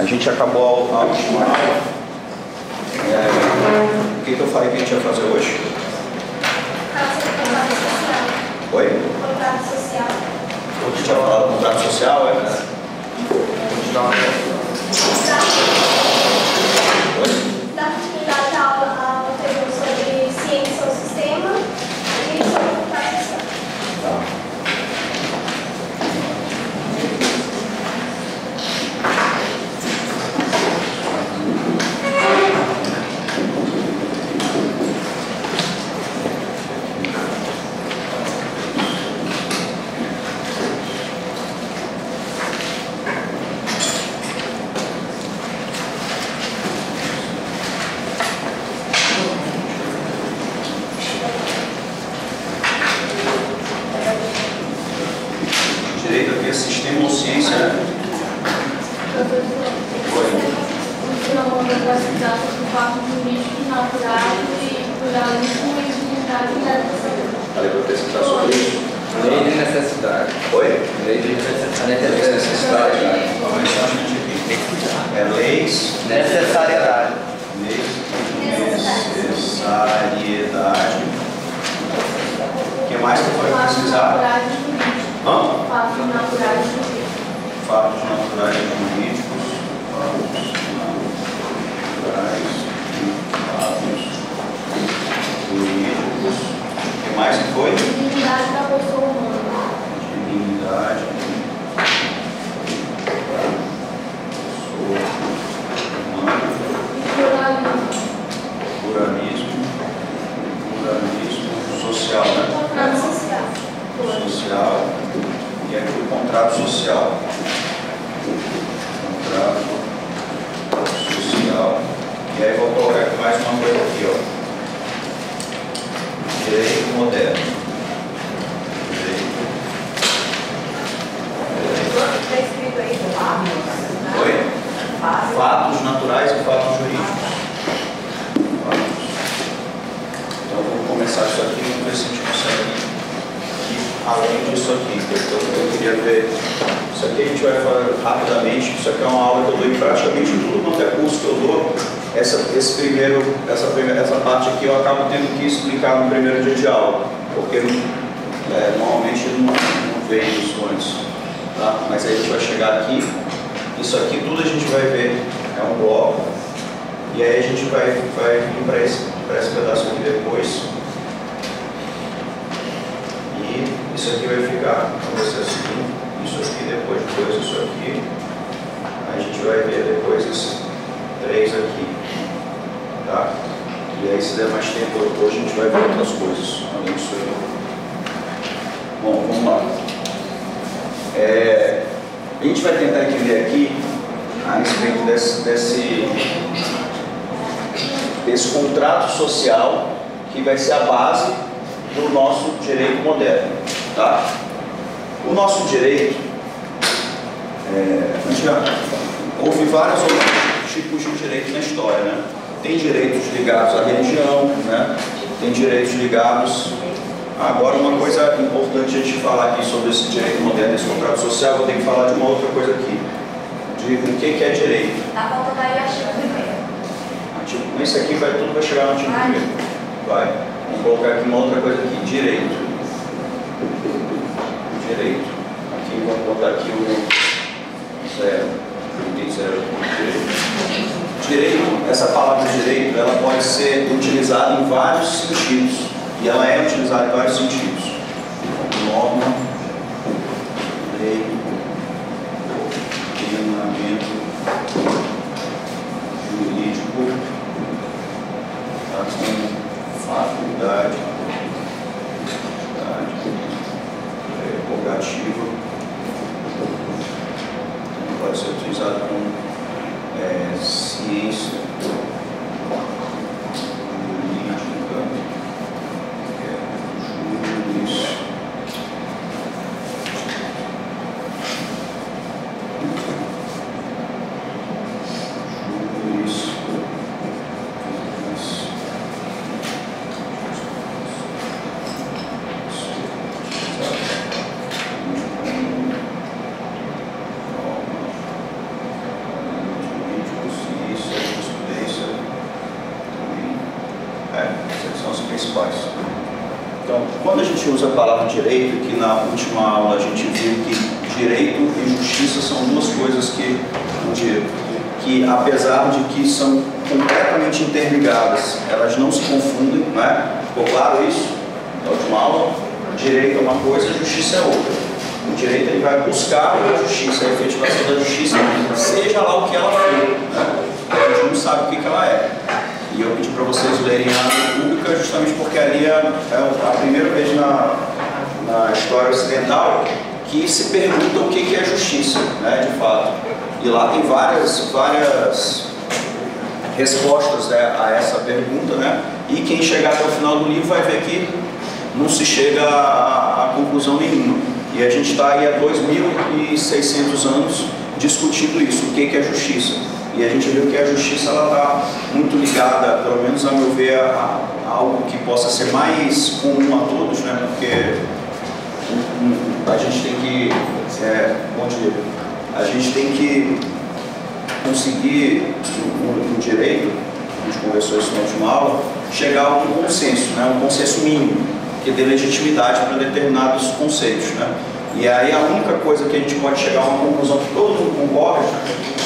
A gente acabou a última aula. O que eu falei que a gente ia fazer hoje? Oi? Contrato social. A gente ia falar do contrato social, é? Oi? Da continuidade da aula anterior sobre ciência ou sistema e sobre contrato social. Tá. Direito aqui é sistema ou ciência, né? Falei para pesquisar sobre isso. Lei de necessidade. Oi? Lei de necessidade. Necessidade. Vamos ver a gente aqui. É leis. Necessariedade. Necessariedade. O que mais que foi precisar? Hã? Fatos naturais jurídicos. Fatos naturais jurídicos. Fatos naturais e fatos jurídicos. O que mais que foi? Dignidade da pessoa humana. Dignidade. Pessoa humana. Pluralismo. Pluralismo social, né? Contrato social. Social. E aqui o contrato social. Contrato social. E aí vou colocar aqui mais uma coisa aqui, ó. Direito moderno. Direito. Está escrito aí, fatos. Oi? Fatos naturais e fatos jurídicos. Fatos. Então vamos começar isso aqui, vamos ver se a gente consegue ir além disso aqui. Então eu queria ver. Isso aqui a gente vai falar rapidamente. Isso aqui é uma aula que eu dou em praticamente tudo quanto é curso que eu dou. Essa parte aqui eu acabo tendo que explicar no primeiro dia de aula, porque normalmente não vejo isso antes. Tá? Mas aí a gente vai chegar aqui. Isso aqui tudo a gente vai ver, é um bloco, e aí a gente vai vir para esse pedaço aqui depois. E isso aqui vai ficar para você assim, isso aqui depois isso aqui. Aí a gente vai ver depois esses três aqui, tá? E aí se der mais tempo hoje a gente vai ver outras coisas, além disso aí. Bom, vamos lá. A gente vai tentar entender aqui a respeito desse contrato social que vai ser a base do nosso direito moderno, tá? O nosso direito, houve vários outros tipos de direito na história, né? Tem direitos ligados à religião, né? Tem direitos ligados... Agora, uma coisa importante a gente falar aqui sobre esse direito moderno, esse contrato social, eu tenho que falar de uma outra coisa aqui, de o que é direito. Tá faltando aí o artigo 1º. Isso aqui tudo vai chegar no artigo 1º. Vai. Vamos colocar aqui uma outra coisa aqui, direito. Direito. Aqui, vamos botar aqui o 0. Direito, essa palavra direito, ela pode ser utilizada em vários sentidos. E ela é utilizada em vários sentidos. Norma, lei, ordenamento jurídico, faculdade, prerrogativa. Pode ser utilizado como ciência gente usa a palavra direito, que na última aula a gente viu que direito e justiça são duas coisas que apesar de que são completamente interligadas, elas não se confundem, né? Ficou claro isso? Na última aula, direito é uma coisa, justiça é outra. O direito ele vai buscar a justiça, a efetivação da justiça, seja lá o que ela for, né? A gente não sabe o que ela é. E eu pedi para vocês lerem a área pública justamente porque ali é a primeira vez na história ocidental que se pergunta o que é justiça, né, de fato. E lá tem várias respostas, né, a essa pergunta, né? E quem chegar até o final do livro vai ver que não se chega a conclusão nenhuma. E a gente está aí há 2.600 anos discutindo isso, o que é justiça. E a gente viu que a justiça está muito ligada, pelo menos a meu ver, a algo que possa ser mais comum a todos, né? Porque a gente tem que, bom dia, a gente tem que conseguir, no direito, a gente conversou isso na última aula, chegar a um consenso, né? Um consenso mínimo, que dê legitimidade para determinados conceitos, né? E aí a única coisa que a gente pode chegar a uma conclusão que todo mundo concorda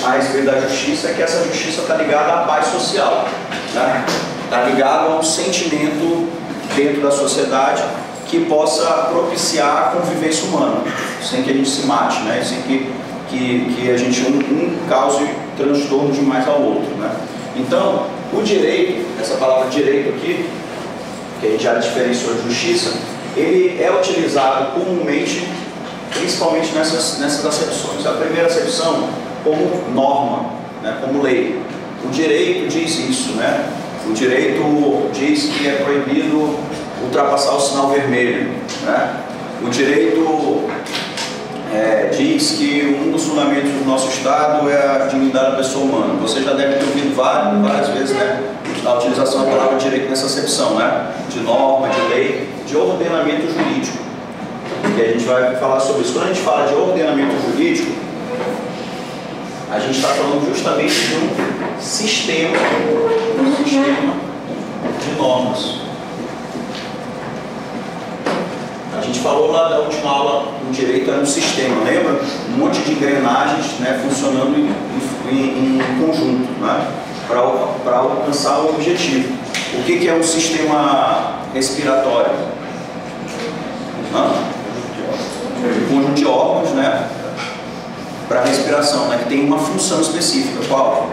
a respeito da justiça é que essa justiça está ligada à paz social, né? Está ligada a um sentimento dentro da sociedade que possa propiciar a convivência humana, sem que a gente se mate, né? Sem que a gente um cause transtorno de mais ao outro, né? Então, o direito, essa palavra direito aqui, que a gente já diferenciou de justiça, ele é utilizado comumente, principalmente nessas acepções. A primeira acepção, como norma, né, como lei. O direito diz isso, né? O direito diz que é proibido ultrapassar o sinal vermelho, né? O direito diz que um dos fundamentos do nosso Estado é a dignidade da pessoa humana. Você já deve ter ouvido várias vezes, né, a utilização da palavra direito nessa acepção, né? De norma, de lei, de ordenamento jurídico. E a gente vai falar sobre isso. Quando a gente fala de ordenamento jurídico, a gente está falando justamente de um sistema de normas. A gente falou lá da última aula, o direito era um sistema, lembra? Um monte de engrenagens, né, funcionando em conjunto, né, para alcançar o objetivo. O que é um sistema respiratório? Um conjunto de órgãos, né, para a respiração, né, que tem uma função específica. Qual?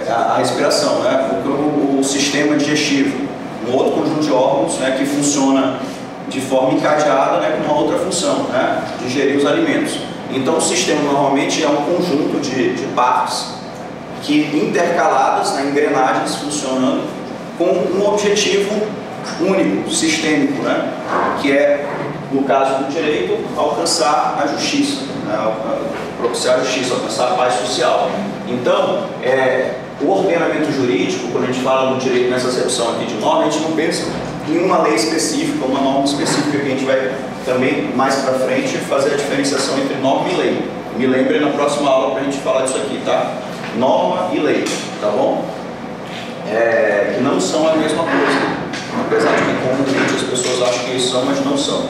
A respiração, né, o sistema digestivo. Um outro conjunto de órgãos, né, que funciona de forma encadeada, né, com uma outra função, né, digerir os alimentos. Então o sistema normalmente é um conjunto de partes que intercaladas, né, engrenagens funcionando com um objetivo único, sistêmico, né, que é, no caso do direito, alcançar a justiça, né, propiciar a justiça, alcançar a paz social. Então, o ordenamento jurídico, quando a gente fala do direito nessa acepção aqui de norma, a gente não pensa em uma lei específica, uma norma específica, que a gente vai também, mais para frente, fazer a diferenciação entre norma e lei. Me lembre na próxima aula para a gente falar disso aqui, tá? Norma e lei, tá bom? Que não são a mesma coisa, apesar de que comumente as pessoas acham que são, mas não são.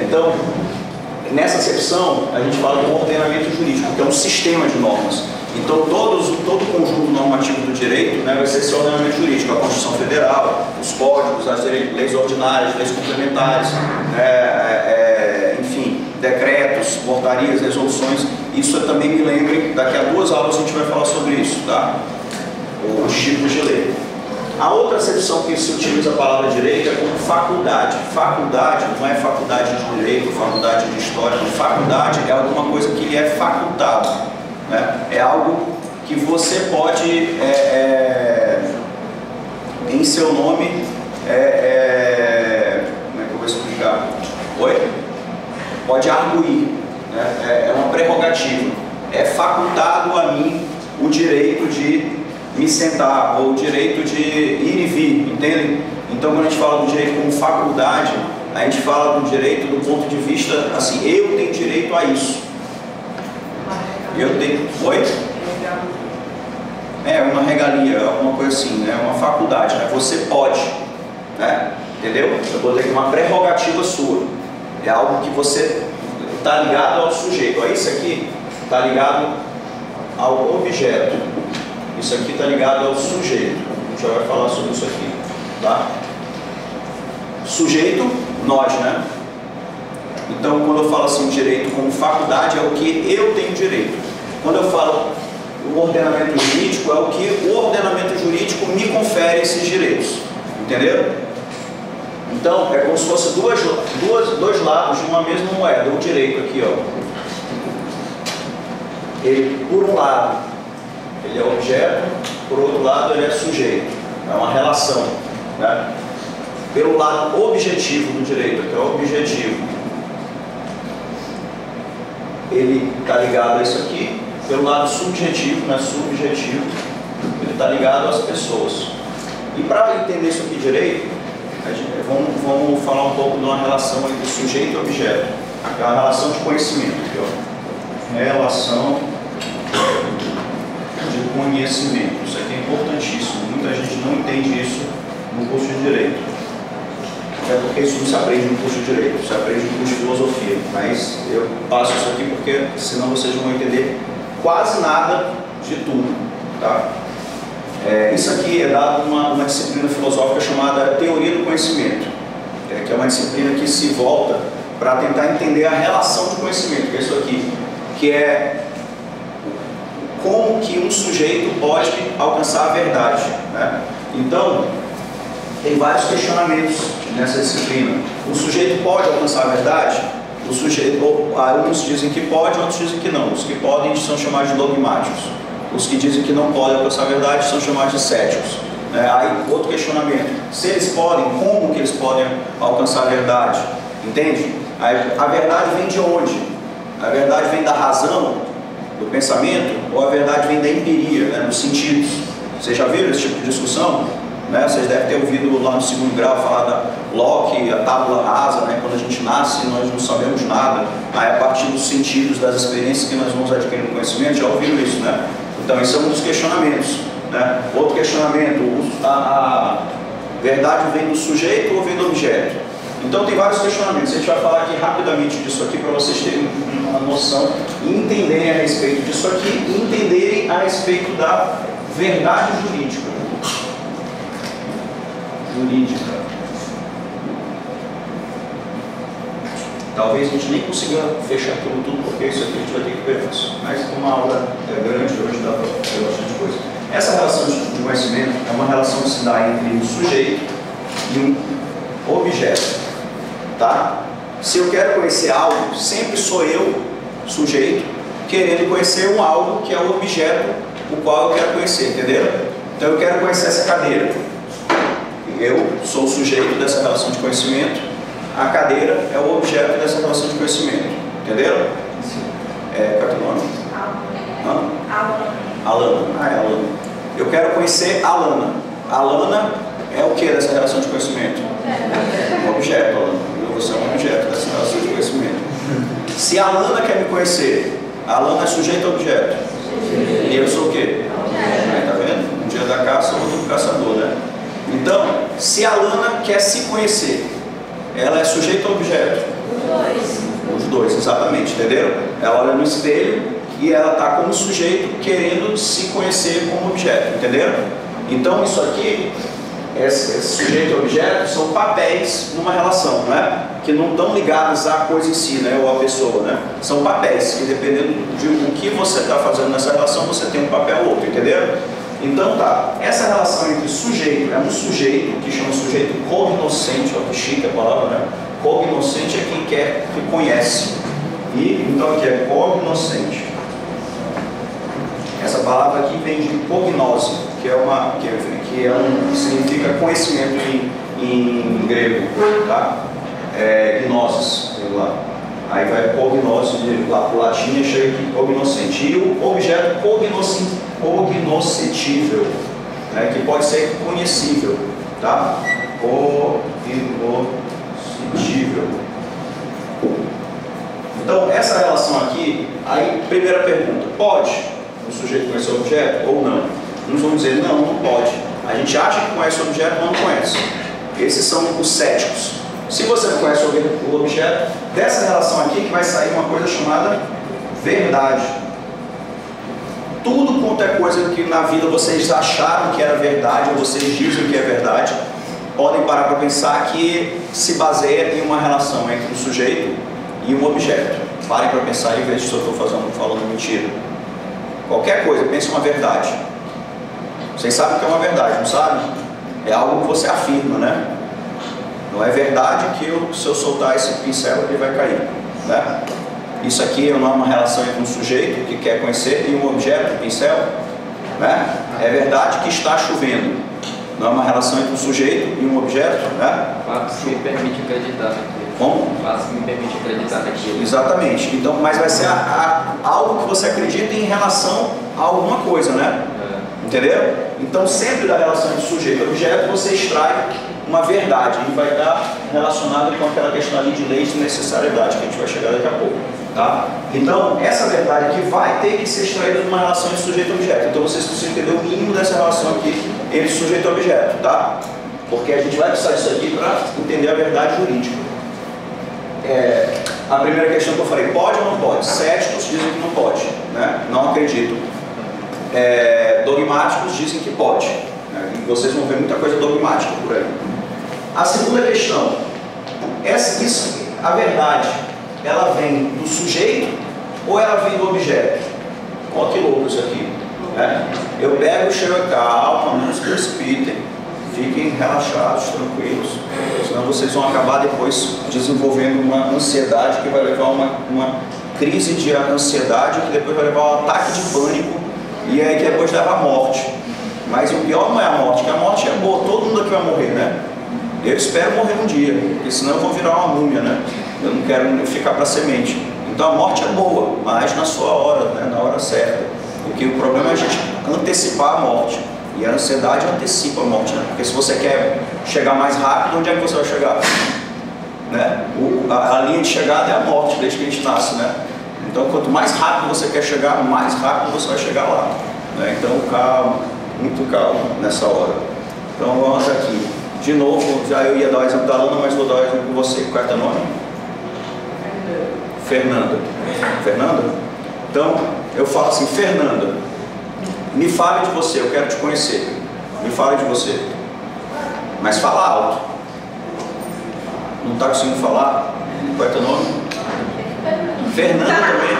Então, nessa acepção, a gente fala do ordenamento jurídico, que é um sistema de normas. Então, todo o conjunto normativo do direito, né, vai ser esse ordenamento jurídico, a Constituição Federal, os códigos, as leis ordinárias, leis complementares, enfim, decretos, portarias, resoluções. Isso também me lembre, daqui a 2 aulas a gente vai falar sobre isso, tá? Os tipos de lei. A outra acepção que se utiliza a palavra direito é como faculdade. Faculdade não é faculdade de direito, faculdade de história, não. Faculdade é alguma coisa que lhe é facultado, né? É algo que você pode, em seu nome, como é que eu vou explicar? Oi? Pode arguir, né? É uma prerrogativa. É facultado a mim o direito de me sentar, ou o direito de ir e vir, entendem? Então, quando a gente fala do direito como faculdade, a gente fala do direito do ponto de vista, assim, eu tenho direito a isso. Eu tenho... Oi? Uma regalia, alguma coisa assim, né? Uma faculdade, né? Você pode, né? Entendeu? Eu botei aqui uma prerrogativa sua. É algo que você está ligado ao sujeito. Ó, isso aqui está ligado ao objeto. Isso aqui está ligado ao sujeito. A gente já vai falar sobre isso aqui. Tá? Sujeito, nós, né? Então, quando eu falo assim, direito como faculdade, é o que eu tenho direito. Quando eu falo o ordenamento jurídico, é o que o ordenamento jurídico me confere esses direitos. Entenderam? Então, é como se fosse dois lados de uma mesma moeda. O direito aqui, ó. Ele, por um lado, ele é objeto, por outro lado, ele é sujeito. É uma relação, né? Pelo lado objetivo do direito, que é o objetivo, ele está ligado a isso aqui. Pelo lado subjetivo, né? Subjetivo, ele está ligado às pessoas. E para entender isso aqui direito, vamos falar um pouco de uma relação entre sujeito e objeto, que é uma relação de conhecimento. Aqui, ó. Relação de conhecimento. Isso aqui é importantíssimo. Muita gente não entende isso no curso de Direito. Até porque isso não se aprende no curso de Direito, se aprende no curso de Filosofia. Mas eu passo isso aqui porque senão vocês não vão entender quase nada de tudo. Tá? Isso aqui é dado uma disciplina filosófica chamada Teoria do Conhecimento, que é uma disciplina que se volta para tentar entender a relação de conhecimento, que é isso aqui, que é como que um sujeito pode alcançar a verdade, né? Então, tem vários questionamentos nessa disciplina. O sujeito pode alcançar a verdade? O sujeito, alguns dizem que pode, outros dizem que não. Os que podem são chamados de dogmáticos. Os que dizem que não podem alcançar a verdade são chamados de céticos. Aí, outro questionamento. Se eles podem, como que eles podem alcançar a verdade? Entende? A verdade vem de onde? A verdade vem da razão, do pensamento, ou a verdade vem da empiria, né, dos sentidos? Vocês já viram esse tipo de discussão? Vocês devem ter ouvido lá no segundo grau falar da Locke, a tábula rasa, né? Quando a gente nasce nós não sabemos nada, aí a partir dos sentidos, das experiências que nós vamos adquirindo conhecimento, já ouviram isso, né? Então esse é um dos questionamentos, né? Outro questionamento, a verdade vem do sujeito ou vem do objeto? Então tem vários questionamentos, a gente vai falar aqui rapidamente disso aqui para vocês terem uma noção e entenderem a respeito disso aqui e entenderem a respeito da verdade jurídica. Talvez a gente nem consiga fechar aquilo tudo, porque isso aqui a gente vai ter que ver antes. Mas como a aula é grande, hoje dá para ver bastante coisa. Essa relação de conhecimento é uma relação que se dá entre um sujeito e um objeto. Tá? Se eu quero conhecer algo, sempre sou eu, sujeito, querendo conhecer um algo que é o objeto o qual eu quero conhecer, entendeu? Então eu quero conhecer essa cadeira. Eu sou o sujeito dessa relação de conhecimento, a cadeira é o objeto dessa relação de conhecimento. Entenderam? Qual é o teu nome? Alana. É Alana. Eu quero conhecer Alana. Alana é o que dessa relação de conhecimento? Um objeto, Alana. Você é um objeto dessa relação de conhecimento. Se a Alana quer me conhecer, a Alana é sujeito ou objeto? E eu sou o quê? Tá vendo? Um dia da caça, outro do caçador, né? Então, se a Alana quer se conhecer, ela é sujeito ou objeto? Os dois, exatamente, entendeu? Ela olha no espelho e ela está como sujeito querendo se conhecer como objeto, entendeu? Então, isso aqui, esse sujeito e objeto, são papéis numa relação, não é? Que não estão ligados à coisa em si, né? Ou à pessoa, né? São papéis que, dependendo de o que você está fazendo nessa relação, você tem um papel ou outro, entendeu? Então tá, essa relação entre sujeito, é um sujeito que chama sujeito cognoscente, olha que chique a palavra, né? Cognoscente é quem quer, que conhece. E então aqui é cognoscente. Essa palavra aqui vem de cognose, que significa conhecimento em grego, tá? Gnosis, sei lá. Aí vai cognose, lá pro latim, chega aqui cognoscente. E o objeto cognoscitível, né, que pode ser conhecível, tá? Cognoscitível. Então, essa relação aqui, aí, primeira pergunta, pode o sujeito conhecer o objeto ou não? Uns vão dizer, não, não pode. A gente acha que conhece o objeto, mas não conhece. Esses são os céticos. Se você não conhece o objeto, dessa relação aqui que vai sair uma coisa chamada verdade. Tudo quanto é coisa que na vida vocês acharam que era verdade, ou vocês dizem que é verdade, podem parar para pensar que se baseia em uma relação entre um sujeito e um objeto. Parem para pensar e vejam se eu estou falando mentira. Qualquer coisa, pense uma verdade. Vocês sabem o que é uma verdade, não sabem? É algo que você afirma, né? Não é verdade que se eu soltar esse pincel ele vai cair, né? Isso aqui não é uma relação entre um sujeito que quer conhecer e um objeto, um pincel, né? É verdade que está chovendo. Não é uma relação entre um sujeito e um objeto, né? Fatos que me permite acreditar naquilo. Como? Fatos que me permite acreditar naquilo. Exatamente. Então, mas vai ser algo que você acredita em relação a alguma coisa, né? Entendeu? Então, sempre da relação entre sujeito e objeto, você extrai uma verdade e vai estar relacionado com aquela questão ali de lei de necessariedade, que a gente vai chegar daqui a pouco. Tá? Então, essa verdade aqui vai ter que ser extraída de uma relação entre sujeito e objeto. Então, vocês precisam entender o mínimo dessa relação aqui entre sujeito e objeto, tá? Porque a gente vai precisar disso aqui para entender a verdade jurídica. A primeira questão que eu falei, pode ou não pode? Céticos dizem que não pode, né? Não acredito. Dogmáticos dizem que pode, né? E vocês vão ver muita coisa dogmática por aí. A segunda questão, a verdade, ela vem do sujeito ou ela vem do objeto? Olha que louco isso aqui, né? Eu pego e chego, calma, não se precipitem, fiquem relaxados, tranquilos, senão vocês vão acabar depois desenvolvendo uma ansiedade que vai levar a uma crise de ansiedade, que depois vai levar a um ataque de pânico e aí depois leva à morte. Mas o pior não é a morte, porque a morte é boa, todo mundo aqui vai morrer, né? Eu espero morrer um dia, porque senão eu vou virar uma múmia, né? Eu não quero ficar para semente. Então a morte é boa, mas na sua hora, né? Na hora certa. Porque o problema é a gente antecipar a morte. E a ansiedade antecipa a morte, né? Porque se você quer chegar mais rápido, onde é que você vai chegar? Né? A linha de chegada é a morte, desde que a gente nasce, né? Então quanto mais rápido você quer chegar, mais rápido você vai chegar lá, né? Então calma, muito calma nessa hora. Então vamos aqui. De novo, já eu ia dar o exemplo da Lana, mas vou dar o exemplo com você. Qual é teu nome? Fernanda. Fernanda? Então, eu falo assim, Fernanda, me fale de você, eu quero te conhecer. Me fale de você. Mas fala alto. Não está conseguindo falar? Qual é teu nome? Fernanda também.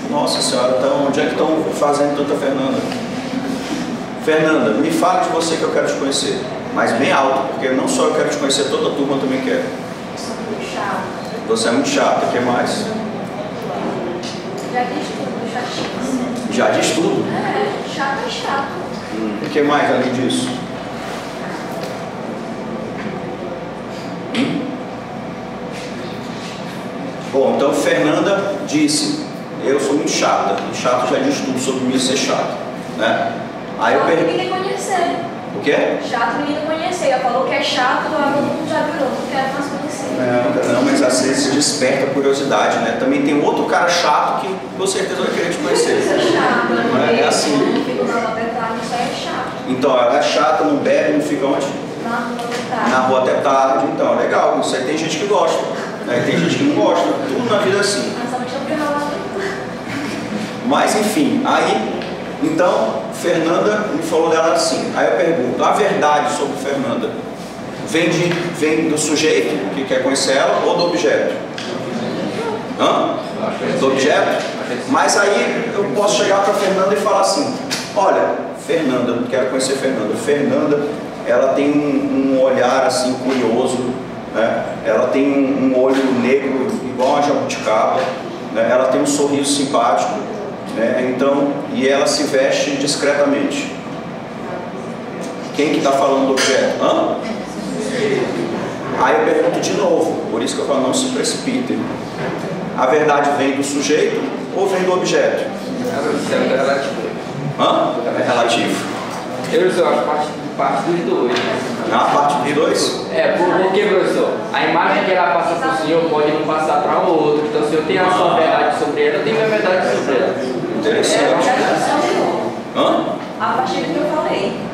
Nossa Senhora, então onde é que estão fazendo tanta Fernanda? Fernanda, me fale de você que eu quero te conhecer. Mas bem alto, porque não só eu quero te conhecer, toda a turma também quer. Sou muito chata. Você é muito chata, o que mais? Já diz tudo, chatíssimo. Já diz tudo? Chato é chato. O que mais além disso? Bom, então Fernanda disse, eu sou muito chata. E chato já diz tudo sobre mim ser chato, né? Aí eu pergunto. Ninguém conhecer. O quê? Chato ninguém conhecer. Ela falou que é chato, todo mundo já virou, não quero mais conhecer. Não, mas às vezes desperta a curiosidade, né? Também tem outro cara chato que com certeza vai querer te conhecer. Isso é chato, Não é assim. Não fica na rua até tarde, isso aí é chato. Então, ela é chata, não bebe, não fica onde? Na rua até tarde. Na rua até tarde, então, legal. Isso aí tem gente que gosta, né? Tem gente que não gosta. Tudo na vida é assim. Mas só me chama de relacionamento. Mas enfim, aí, então, Fernanda me falou dela assim. Aí eu pergunto, a verdade sobre Fernanda vem do sujeito que quer conhecer ela ou do objeto? Hã? Do objeto? Mas aí eu posso chegar para Fernanda e falar assim, olha, Fernanda, quero conhecer Fernanda. Fernanda, ela tem um olhar assim curioso, né? Ela tem um olho negro igual a jabuticaba, né? Ela tem um sorriso simpático, né? Então, e ela se veste discretamente. Quem que está falando do objeto? Hã? Aí eu pergunto de novo, por isso que eu falo, não se precipitem. A verdade vem do sujeito ou vem do objeto? É relativo. Hã? É relativo. Eu só acho parte dos dois. Na parte dos dois? Porque, professor, a imagem que ela passa para o senhor pode não passar para o outro. Então, se eu tenho a sua verdade sobre ela, eu tenho a minha verdade sobre ela. Interessante. Hã? A partir do que eu falei.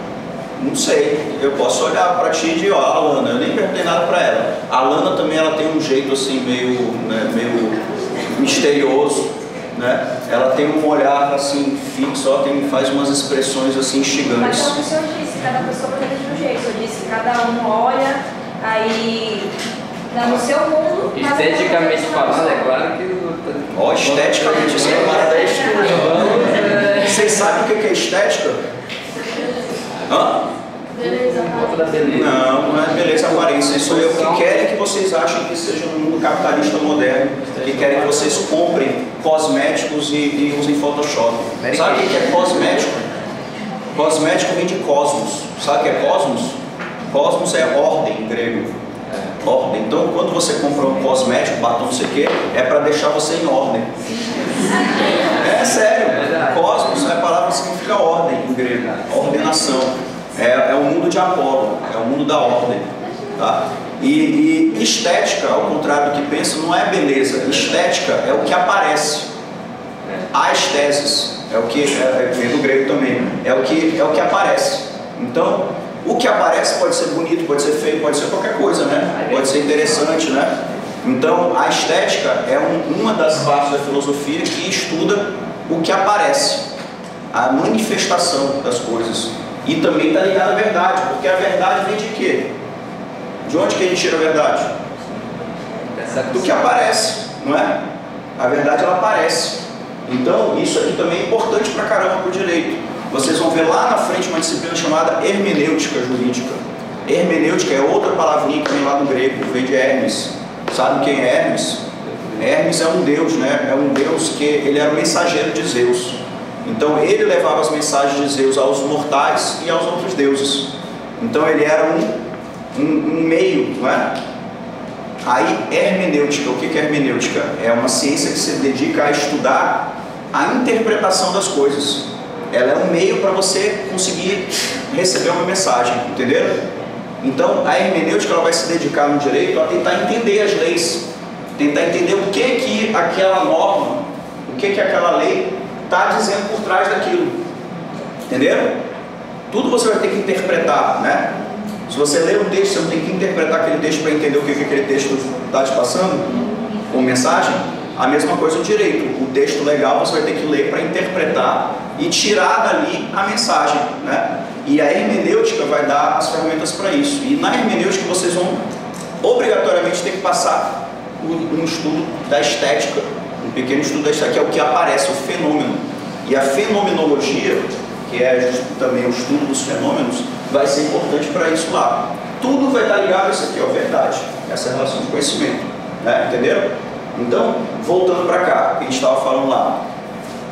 Não sei, eu posso olhar para ti e dizer, ó, a Alana, eu nem perguntei nada para ela. A Alana também ela tem um jeito assim meio, né, meio misterioso, né? Ela tem um olhar assim fixo, ó, faz umas expressões assim instigantes. Mas como o senhor disse, cada pessoa apresenta de um jeito. O senhor disse que cada um olha, aí no seu mundo. Esteticamente falando, é claro que. Ó, esteticamente, isso é uma Vocês sabem o que é estética? Hã? Beleza, Não é beleza aparência. Isso é o que querem que vocês achem que seja no mundo capitalista moderno, que querem que vocês comprem cosméticos e usem Photoshop. Sabe o que é cosmético? Cosmético vem de cosmos. Sabe o que é cosmos? Cosmos é ordem em grego. Ordem. Então, quando você compra um cosmético, batom, não sei o que, é para deixar você em ordem. É sério. Cosmos, a palavra significa ordem em grego. Ordenação. É o mundo de Apolo, é o mundo da ordem. Tá? E estética, ao contrário do que pensa, não é beleza. Estética é o que aparece. Aestesis é o que vem do grego também. É o que aparece. Então, o que aparece pode ser bonito, pode ser feio, pode ser qualquer coisa, né? Pode ser interessante, né? Então, a estética é uma das partes da filosofia que estuda o que aparece, a manifestação das coisas. E também está ligado à verdade, porque a verdade vem de quê? De onde que a gente tira a verdade? Do que aparece, não é? A verdade ela aparece. Então, isso aqui também é importante pra caramba pro direito. Vocês vão ver lá na frente uma disciplina chamada hermenêutica jurídica. Hermenêutica é outra palavrinha que vem lá do grego, vem de Hermes. Sabe quem é Hermes? Hermes é um deus, né? É um deus que ele era o mensageiro de Zeus. Então ele levava as mensagens de Zeus aos mortais e aos outros deuses. Então ele era um meio, não é? Aí hermenêutica, o que é hermenêutica? É uma ciência que se dedica a estudar a interpretação das coisas. Ela é um meio para você conseguir receber uma mensagem, entenderam? Então a hermenêutica ela vai se dedicar no direito a tentar entender as leis, tentar entender o que aquela norma, o que aquela lei está dizendo por trás daquilo, entenderam? Tudo você vai ter que interpretar, né? Se você lê um texto, você não tem que interpretar aquele texto para entender o que aquele texto está te passando, com mensagem. A mesma coisa o direito, o texto legal você vai ter que ler para interpretar e tirar dali a mensagem, né? E a hermenêutica vai dar as ferramentas para isso. E na hermenêutica vocês vão obrigatoriamente ter que passar um estudo da estética, um pequeno estudo da estética, que é o que aparece, o fenômeno. E a fenomenologia, que é também o estudo dos fenômenos, vai ser importante para isso lá. Tudo vai estar ligado a isso aqui, ó, verdade. Essa é a relação de conhecimento, né? Entenderam? Então, voltando para cá, que a gente estava falando lá,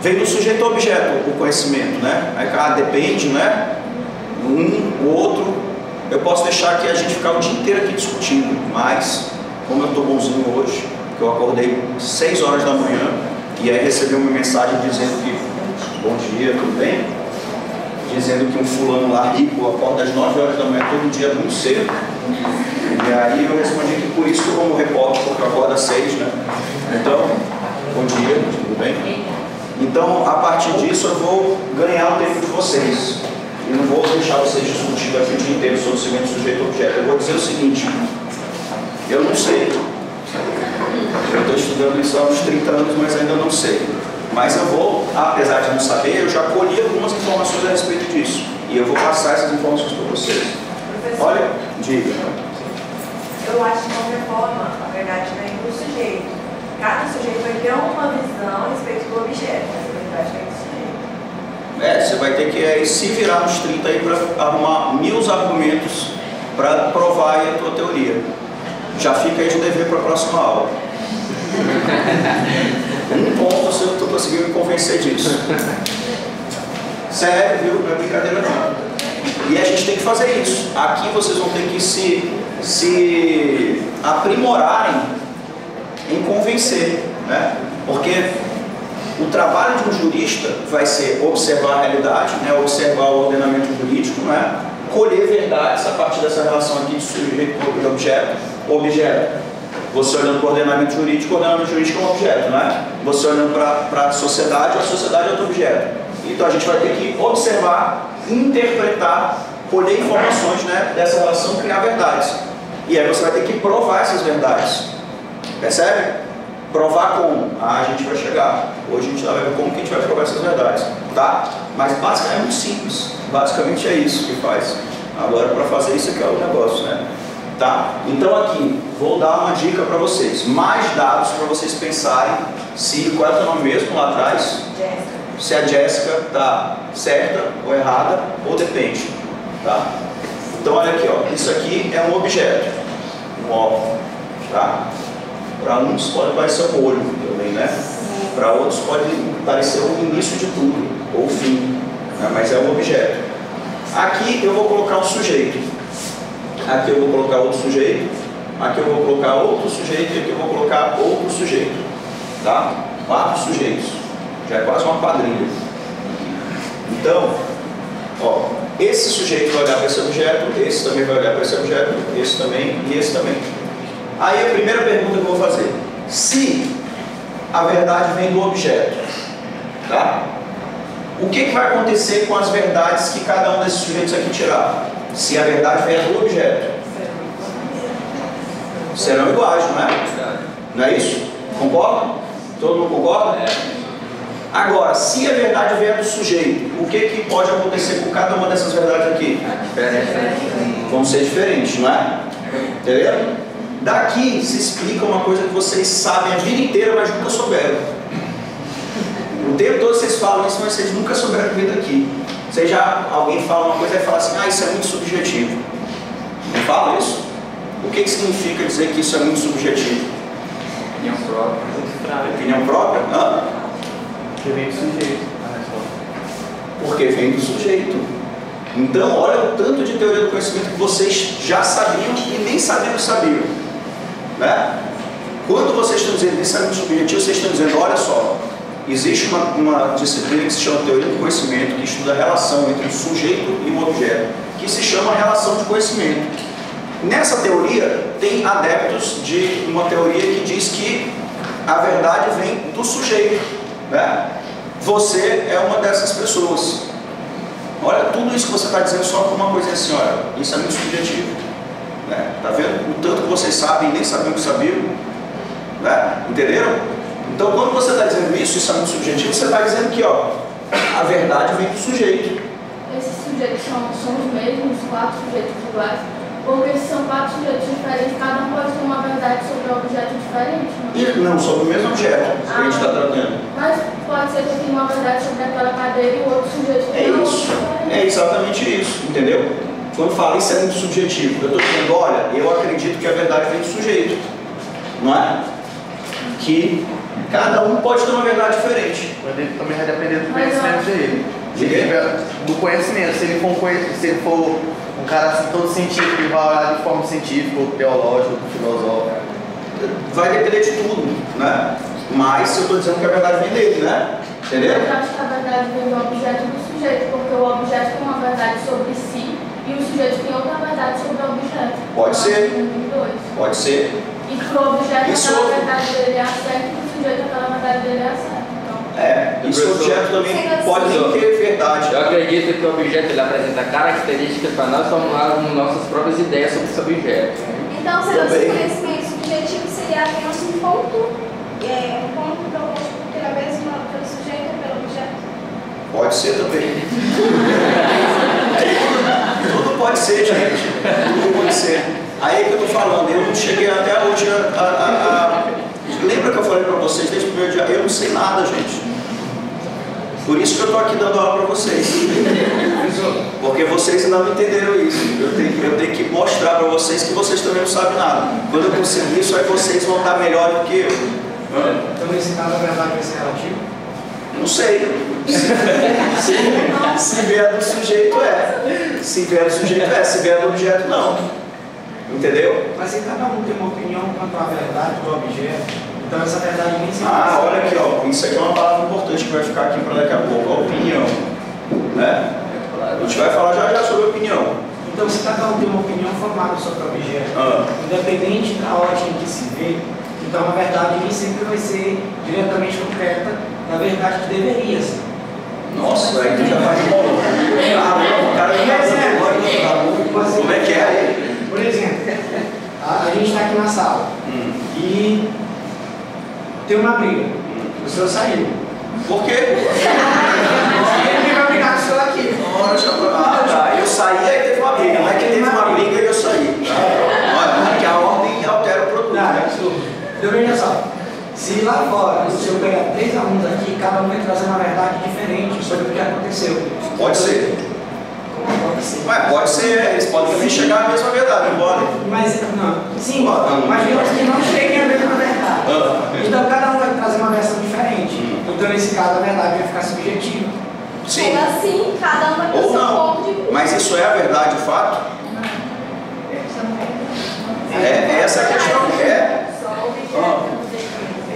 vem do sujeito ao objeto o conhecimento, né? Aí, depende, né? O outro, eu posso deixar aqui a gente ficar o dia inteiro aqui discutindo, mas como eu estou bonzinho hoje, que eu acordei 6 horas da manhã e aí recebi uma mensagem dizendo que bom dia, tudo bem? Dizendo que um fulano lá rico acorda às 9 horas da manhã todo dia muito cedo. E aí eu respondi que por isso que eu vou morrer pobre, porque eu acordo às 6, né? Então, bom dia, tudo bem? Então, a partir disso eu vou ganhar o tempo de vocês. E não vou deixar vocês discutindo aqui o dia inteiro sobre o seguinte sujeito-objeto. Eu vou dizer o seguinte, eu não sei. Eu estou estudando isso há uns 30 anos, mas ainda não sei. Mas eu vou, apesar de não saber, eu já colhi algumas informações a respeito disso. E eu vou passar essas informações para vocês. Professor, Olha, diga. eu acho que uma reforma, na verdade, vem do sujeito. Cada sujeito vai ter uma visão a respeito do objeto, mas na verdade vem do sujeito. Você vai ter que se virar nos 30 aí para arrumar 1000 argumentos para provar aí a tua teoria. Já fica aí de dever para a próxima aula. Um ponto se eu estou conseguindo me convencer disso. Sério, viu? Não é brincadeira não. E a gente tem que fazer isso. Aqui vocês vão ter que se aprimorarem em convencer, né? Porque o trabalho de um jurista vai ser observar a realidade, né? Observar o ordenamento jurídico, né? Colher verdades a partir dessa relação aqui de sujeito e objeto. Você olhando para o ordenamento jurídico é um objeto, né? Você olhando para a sociedade é outro objeto. Então a gente vai ter que observar, interpretar colher informações, né, dessa relação, criar verdades. E aí você vai ter que provar essas verdades. Percebe? Provar como? Ah, a gente vai chegar. Hoje a gente vai ver como que a gente vai provar essas verdades. Tá? Mas basicamente é muito simples. Basicamente é isso que faz. Agora, para fazer isso aqui é o negócio, né? Tá? Então aqui, vou dar uma dica para vocês. Mais dados para vocês pensarem se, qual é o teu nome mesmo lá atrás? Jéssica. Se a Jéssica está certa ou errada, ou depende. Tá? Então olha aqui, ó. Isso aqui é um objeto. Um óculos. Tá? Para uns pode parecer um olho também, né? Para outros pode parecer o início de tudo, ou o fim, né? Mas é um objeto. Aqui eu vou colocar um sujeito. Aqui eu vou colocar outro sujeito. Aqui eu vou colocar outro sujeito. E aqui eu vou colocar outro sujeito. Tá? 4 sujeitos. Já é quase uma quadrilha. Então, ó, esse sujeito vai olhar para esse objeto, esse também vai olhar para esse objeto, esse também e esse também. Aí a primeira pergunta que eu vou fazer: se a verdade vem do objeto, tá? O que vai acontecer com as verdades que cada um desses sujeitos aqui tirar? Se a verdade vier do objeto, serão iguais, não é? Não é isso? Concorda? Todo mundo concorda? Agora, se a verdade vier do sujeito, o que pode acontecer com cada uma dessas verdades aqui? Vão ser diferentes, não é? Entendeu? Daqui se explica uma coisa que vocês sabem a vida inteira, mas nunca souberam. O tempo todo vocês falam isso, mas vocês nunca souberam a vida aqui. Vocês já, alguém fala uma coisa e fala assim: ah, isso é muito subjetivo. Não fala isso? O que significa dizer que isso é muito subjetivo? Opinião própria. Opinião própria? Hã? Porque vem do sujeito. Porque vem do sujeito. Então, olha o tanto de teoria do conhecimento que vocês já sabiam e nem sabiam que sabiam. Né? Quando vocês estão dizendo isso é muito subjetivo, vocês estão dizendo: olha só, existe uma disciplina que se chama teoria do conhecimento, que estuda a relação entre o sujeito e o objeto, que se chama relação de conhecimento. Nessa teoria, tem adeptos de uma teoria que diz que a verdade vem do sujeito. Né? Você é uma dessas pessoas. Olha, tudo isso que você está dizendo só por uma coisa assim: olha, isso é muito subjetivo. Né? Tá vendo? O tanto que vocês sabem e nem sabiam que sabiam. Né? Entenderam? Então, quando você está dizendo isso é muito subjetivo, você está dizendo que, ó, a verdade vem do sujeito. Esses sujeitos são os mesmos, 4 sujeitos iguais, porque se são 4 sujeitos diferentes, cada um pode ter uma verdade sobre um objeto diferente. Não, sobre o mesmo objeto que a gente está tratando. Mas pode ser que eu tenha uma verdade sobre aquela cadeira e o outro sujeito É isso, é exatamente isso, entendeu? Quando fala isso é muito subjetivo, eu estou dizendo: olha, eu acredito que a verdade vem do sujeito, não é? Que cada um pode ter uma verdade diferente. Mas ele também vai depender do conhecimento dele. De quê? Do conhecimento. Se ele for um cara assim, todo científico, ele vai olhar de forma científica, ou teológica, ou filosófica. Vai depender de tudo, né? Mas eu estou dizendo que a verdade vem dele, né? Entendeu? Eu acho que a verdade vem do objeto e do sujeito, porque o objeto tem uma verdade sobre si e o sujeito tem outra verdade sobre o objeto. Pode ser. Pode ser. E para o objeto Isso aquela verdade dele é a certa e para o sujeito aquela verdade dele é a certa. Isso o objeto também pode nem ter verdade. Eu acredito que o objeto ele apresenta características para nós formularmos nossas próprias ideias sobre esse objeto. Então, se esse conhecimento subjetivo seria apenas um ponto proposto pelo sujeito ou pelo objeto? Pode ser também. Tudo pode ser, gente. Tudo pode ser. Aí é que eu estou falando, eu não cheguei até hoje Lembra que eu falei para vocês desde o primeiro dia? Eu não sei nada, gente. Por isso que eu estou aqui dando aula para vocês. Porque vocês ainda não entenderam isso. Eu tenho que mostrar para vocês que vocês também não sabem nada. Quando eu conseguir isso, aí vocês vão estar melhor do que eu. Então, nesse caso, a verdade vai ser relativa? Não sei. Se vier do sujeito, é. Se vier do sujeito, é. Se vier do objeto, não. Entendeu? Mas se cada um tem uma opinião quanto à verdade do objeto, então essa verdade nem se olha aqui, ó. Isso aqui é uma palavra importante que vai ficar aqui para daqui a pouco. A opinião. Né? A gente vai falar já sobre a opinião. Então, se cada um tem uma opinião formada sobre o objeto, independente da ótica em que se vê, então a verdade nem sempre vai ser diretamente concreta da verdade que deveria ser. Nossa, aí tu já vai de bola. O cara não vai tem uma briga. O senhor saiu. Por quê? Ele vai brigar com o senhor aqui. Ah, tá. Eu saí e teve uma briga. Não é que teve uma briga e eu saí. Olha, que a ordem altera o produto. Então veja só. Se lá fora, se eu pegar 3 alunos aqui, cada um vai trazer uma verdade diferente sobre o que aconteceu. Pode ser. Pode ser. Mas pode ser, eles podem também chegar à mesma verdade, não podem? Mas, não. Sim, mas digamos que não cheguem à mesma verdade. Então cada um vai trazer uma versão diferente. Então nesse caso a verdade vai ficar subjetiva. Sim. Ou assim, cada um vai ter Ou seu não. ponto de vista. Mas isso é a verdade, o fato? É essa a questão.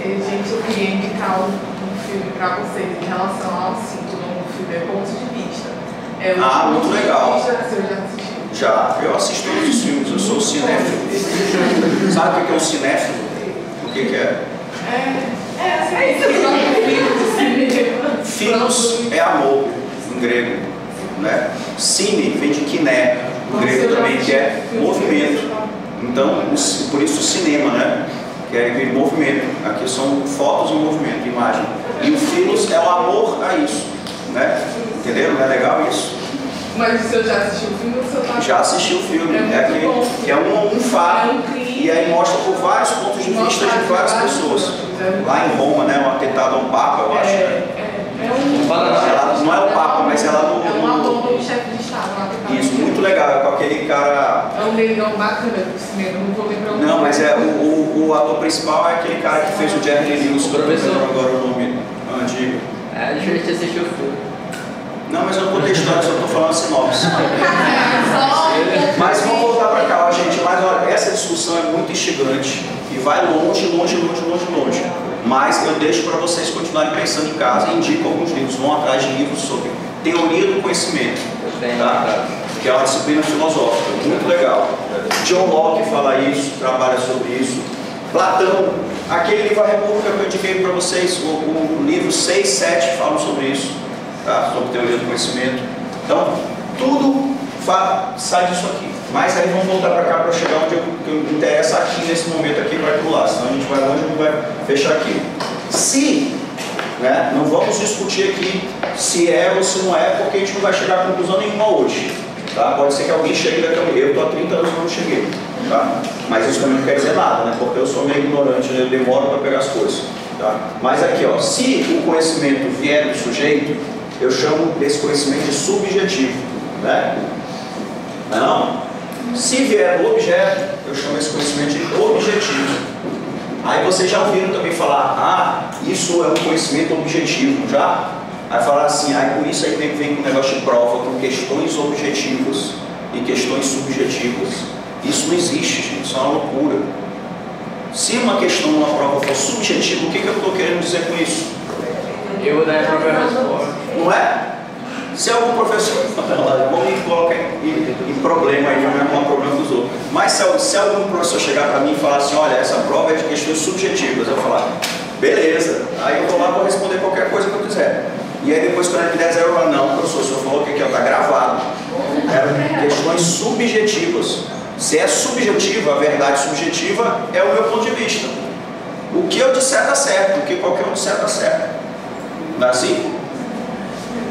Gente, eu queria indicar um filme para vocês em relação ao síntoma. O filme é Ponto de Vista. Muito legal. Você já assistiu? Já, eu assisto todos os filmes, eu sou cinéfilo. Sabe o que é um cinéfilo? O que é? É isso. Filos é amor, em grego. Né? Cine vem de kiné, em grego também, que é movimento. Então, por isso o cinema, né? Que é aquele movimento. Aqui são fotos em movimento, imagem. E o filos é o amor a isso. Né? Entenderam? Não é legal isso? Mas o senhor já assistiu o filme ou o senhor tá... Já assisti o filme. É um fato. E aí mostra por vários pontos de vista de várias pessoas. Lá em Roma, né? Um atentado a um Papa, eu acho. Não é o Papa, mas ela no. É uma bomba do chefe de Estado. Isso, muito legal. É com aquele cara. É um negão bacana do cinema, não vou lembrar o nome. Não, mas o ator principal é aquele cara que fez o Jerry Lewis. Professor. Agora o nome antigo. Deixa eu assistir o filme. Não, mas eu não contei história, só estou falando a sinopse. Mas vamos voltar para cá, ó, gente. Mas olha, essa discussão é muito instigante e vai longe. Mas eu deixo para vocês continuarem pensando em casa e indico alguns livros. Vão atrás de livros sobre teoria do conhecimento, tá? Que é uma disciplina filosófica, muito legal. John Locke fala isso, trabalha sobre isso. Platão, aquele livro A República que eu indiquei para vocês, o livro 6, 7 falam sobre isso. Tá? Sobre teoria do conhecimento. Então, tudo sai disso aqui. Mas aí vamos voltar para cá para chegar onde eu interessa aqui nesse momento aqui, vai para o lado. Senão a gente vai longe e não vai fechar aqui. Se, né, não vamos discutir aqui se é ou se não é, porque a gente não vai chegar a conclusão nenhuma hoje. Tá? Pode ser que alguém chegue daqui a pouco. Eu estou há 30 anos e não cheguei. Tá? Mas isso também não quer dizer nada, né? Porque eu sou meio ignorante, eu demoro para pegar as coisas. Tá? Mas aqui, ó, se o conhecimento vier do sujeito, eu chamo desse conhecimento de subjetivo, né? Não? Se vier do objeto, eu chamo esse conhecimento de objetivo. Aí vocês já ouviram também falar, isso é um conhecimento objetivo, já? Aí falar assim, por isso aí vem com um negócio de prova, com questões objetivas e questões subjetivas. Isso não existe, gente, isso é uma loucura. Se uma questão numa prova for subjetiva, o que eu estou querendo dizer com isso? Eu vou dar a própria resposta. Não é? Se algum professor me coloca em problema aí, vai arrumar problema dos outros. Mas se algum professor chegar para mim e falar assim, olha, essa prova é de questões subjetivas, eu vou falar, beleza, aí eu vou lá e vou responder qualquer coisa que eu quiser. E aí depois quando ele me der zero, eu vou falar, não, professor, o senhor falou que aqui está gravado. Eram questões subjetivas. Se é subjetiva, a verdade subjetiva é o meu ponto de vista. O que eu disser está certo, o que qualquer um disser está certo. Não é assim?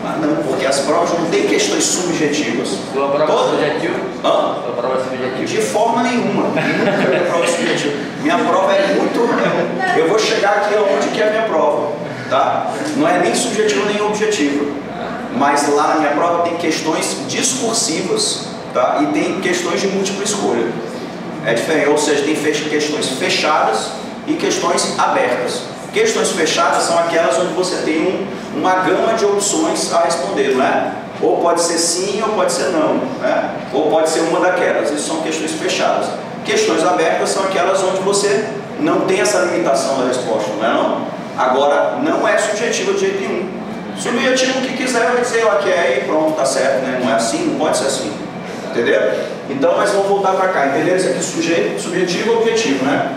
Mas não, porque as provas não têm questões subjetivas. Sua prova é subjetiva? Sua prova é subjetiva? De forma nenhuma. Nunca minha prova é subjetiva. Minha prova é muito... Eu vou chegar aqui aonde que é a minha prova. Tá? Não é nem subjetiva nem objetiva. Mas lá na minha prova tem questões discursivas, tá? E tem questões de múltipla escolha. É diferente, ou seja, tem questões fechadas e questões abertas. Questões fechadas são aquelas onde você tem uma gama de opções a responder, não é? Ou pode ser sim ou pode ser não, né? Ou pode ser uma daquelas. Isso são questões fechadas. Questões abertas são aquelas onde você não tem essa limitação da resposta, não é não? Agora, não é subjetiva de jeito nenhum. Subjetivo, o que quiser vai dizer, ó, que é e pronto, tá certo, né? Não é assim, não pode ser assim. Entendeu? Então, mas vamos voltar para cá. Entendeu? Isso aqui subjetivo e objetivo, né?